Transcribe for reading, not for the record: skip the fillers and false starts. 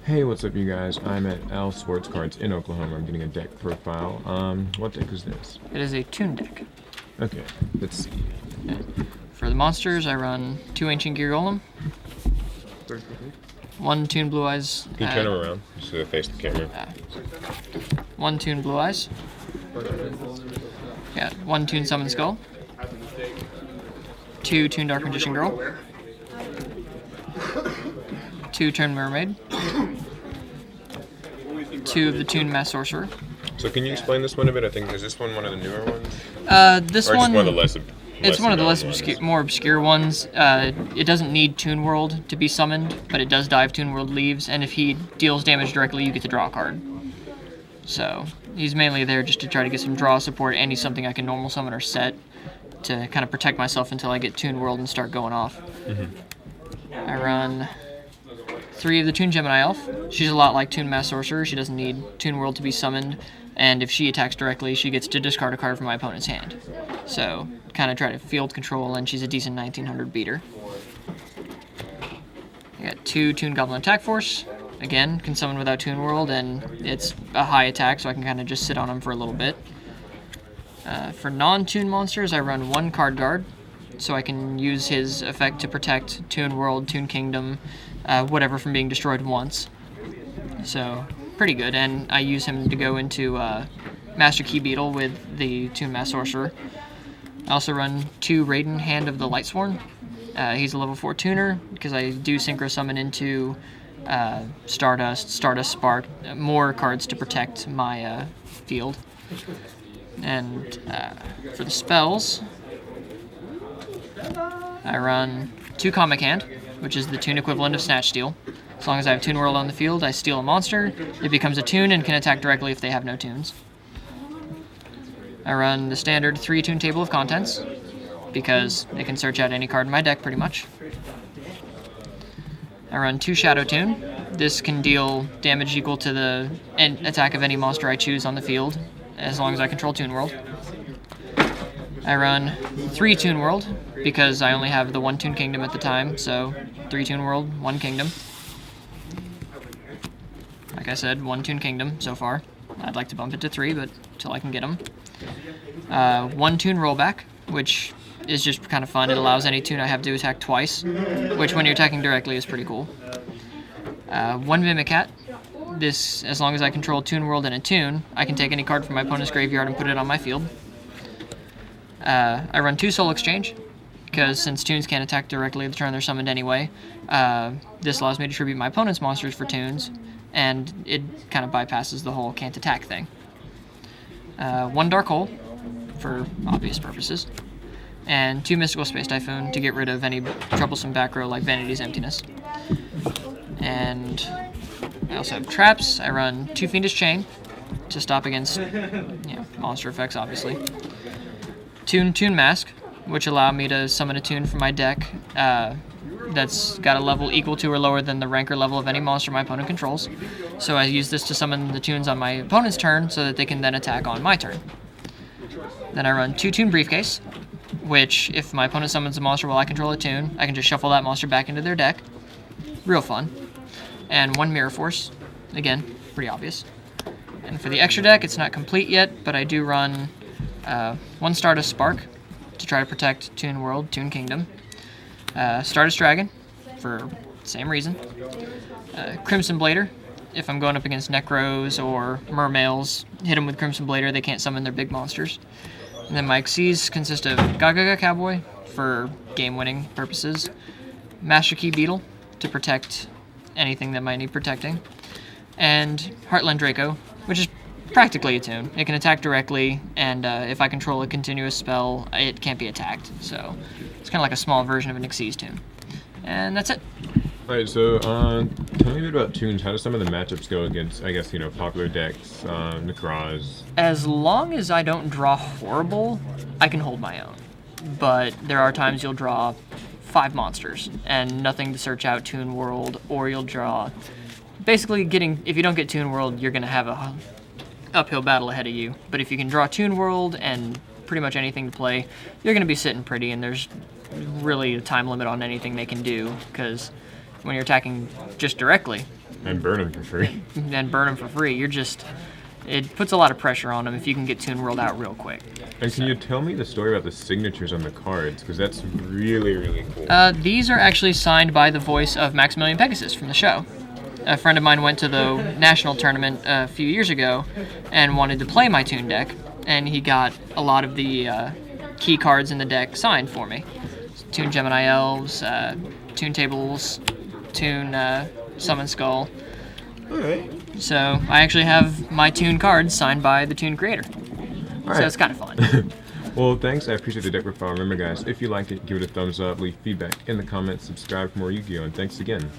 Hey, what's up, you guys? I'm at Al Sports Cards in Oklahoma. I'm getting a deck profile. What deck is this? It is a Toon deck. Okay, let's see. Okay. For the monsters, I run 2 Ancient Gear Golem, 1 Toon Blue Eyes. Can you turn them around so they face the camera? 1 Toon Blue Eyes. Got 1 Toon Summon Skull. 2 Toon Dark Magician Girl. 2 Turn Mermaid. 2 of the Toon Mass Sorcerer. So can you explain this one a bit? I think, is this one of the newer ones? This or one... one of the less It's one of the known less ones? more obscure ones. It doesn't need Toon World to be summoned, but it does die if Toon World leaves, and if he deals damage directly, you get to draw a card. So, he's mainly there just to try to get some draw support, and he's something I can normal summon or set to kind of protect myself until I get Toon World and start going off. I run 3 of the Toon Gemini Elf. She's a lot like Toon Mass Sorcerer. She doesn't need Toon World to be summoned, and if she attacks directly, she gets to discard a card from my opponent's hand. So, kind of try to field control, and she's a decent 1900 beater. I got 2 Toon Goblin Attack Force. Again, can summon without Toon World, and it's a high attack, so I can kind of just sit on them for a little bit. For non-Toon monsters, I run 1 Card Guard, so I can use his effect to protect Toon World, Toon Kingdom, whatever from being destroyed once. So, pretty good, and I use him to go into Master Key Beetle with the Toon Mass Sorcerer. I also run 2 Raiden Hand of the Lightsworn. He's a level 4 tuner, because I do Synchro Summon into Stardust, Stardust Spark, more cards to protect my field. And for the spells, I run 2 Comic Hand, which is the Toon equivalent of Snatch Steal. As long as I have Toon World on the field, I steal a monster, it becomes a Toon and can attack directly if they have no Toons. I run the standard 3 Toon Table of Contents, because it can search out any card in my deck pretty much. I run 2 Shadow Toon. This can deal damage equal to the attack of any monster I choose on the field, as long as I control Toon World. I run 3 Toon World, because I only have the 1 Toon Kingdom at the time, so 3 Toon World, 1 Kingdom. Like I said, 1 Toon Kingdom so far. I'd like to bump it to 3, but until I can get them. 1 Toon Rollback, which is just kind of fun. It allows any Toon I have to attack twice, which when you're attacking directly is pretty cool. 1 Mimicat. This, as long as I control Toon World and a Toon, I can take any card from my opponent's graveyard and put it on my field. I run 2 Soul Exchange, because since Toons can't attack directly the turn they're summoned anyway, this allows me to tribute my opponent's monsters for Toons, and it kind of bypasses the whole can't attack thing. 1 Dark Hole, for obvious purposes, and 2 Mystical Space Typhoon to get rid of any troublesome back row like Vanity's Emptiness. And I also have traps. I run 2 Fiendish Chain to stop against monster effects, obviously. Toon Mask, which allow me to summon a Toon from my deck that's got a level equal to or lower than the rank or level of any monster my opponent controls. So I use this to summon the Toons on my opponent's turn so that they can then attack on my turn. Then I run 2 Toon Briefcase, which if my opponent summons a monster while I control a Toon, I can just shuffle that monster back into their deck. Real fun. And 1 Mirror Force. Again, pretty obvious. And for the extra deck, it's not complete yet, but I do run 1 Stardust Spark to try to protect Toon World, Toon Kingdom. Stardust Dragon, for the same reason. Crimson Blader, if I'm going up against Necros or Mermails, hit them with Crimson Blader, they can't summon their big monsters. And then my Xyz consist of Gaga Cowboy, for game-winning purposes. Master Key Beetle, to protect anything that might need protecting. And Heartland Draco, which is practically a Toon. It can attack directly, and if I control a continuous spell, it can't be attacked. So it's kind of like a small version of an Xyz Toon. And that's it. Alright, so tell me a bit about Toons. How do some of the matchups go against, I guess, popular decks, Necraz? As long as I don't draw horrible, I can hold my own. But there are times you'll draw 5 monsters and nothing to search out Toon World, or you'll draw... Basically, if you don't get Toon World, you're going to have a uphill battle ahead of you. But if you can draw Toon World and pretty much anything to play, you're going to be sitting pretty, and there's really a time limit on anything they can do, because when you're attacking just directly And burn them for free. and burn them for free, it puts a lot of pressure on them if you can get Toon rolled out real quick. And can you tell me the story about the signatures on the cards? Because that's really, really cool. These are actually signed by the voice of Maximilian Pegasus from the show. A friend of mine went to the national tournament a few years ago and wanted to play my Toon deck, and he got a lot of the key cards in the deck signed for me. Toon Gemini Elves, Toon Tables, Toon Summon Skull. Alright. So I actually have my Toon cards signed by the Toon creator. Alright. So it's kind of fun. Well, thanks. I appreciate the deck profile. Remember, guys, if you liked it, give it a thumbs up, leave feedback in the comments, subscribe for more Yu-Gi-Oh! And thanks again.